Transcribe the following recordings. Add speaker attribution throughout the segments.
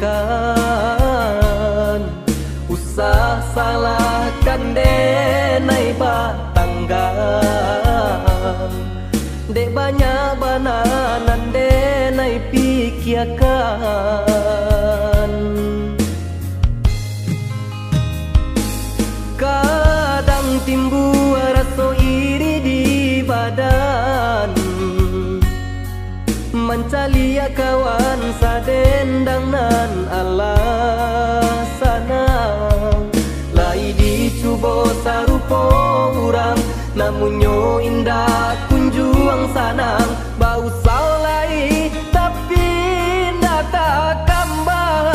Speaker 1: piakan usah salahkan denai batanggan dek banyak bananan denai pikiakan kadang timbul rasa iri di badan mencari kawan sadendang nan alasana lai dicuba sarupa urang namun nyo indah kunjuang sanang bau salai tapi indah tak kambang.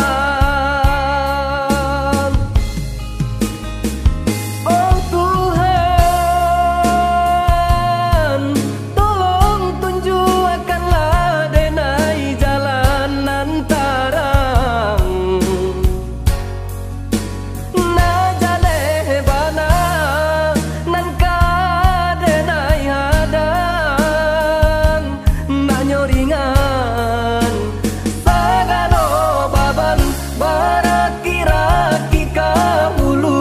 Speaker 1: Oh Tuhan, tolong tunjukkanlah denai jalan nan tarang na jale bana nan ka denai hadang na nyoringan sagano baban baraki-raki kahulu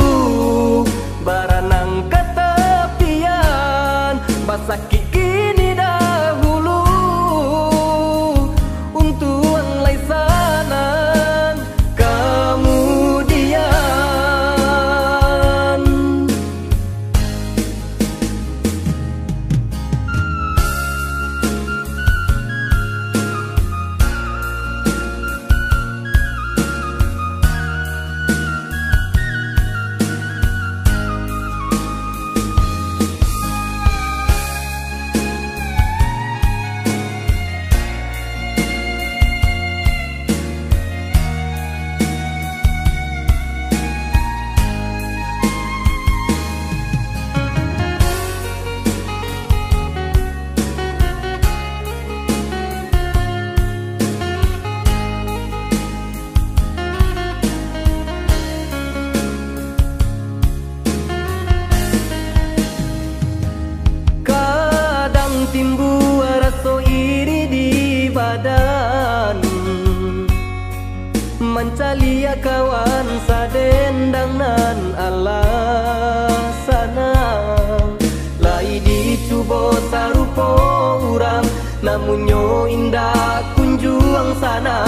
Speaker 1: baranang ketepian basaki kini dahulu untuk lai sanan kemudian. Timbul rasa iri di badan mencari kawan sadendang nan alasana lai dicuba sarupa urang namun nyo indah kunjuang sana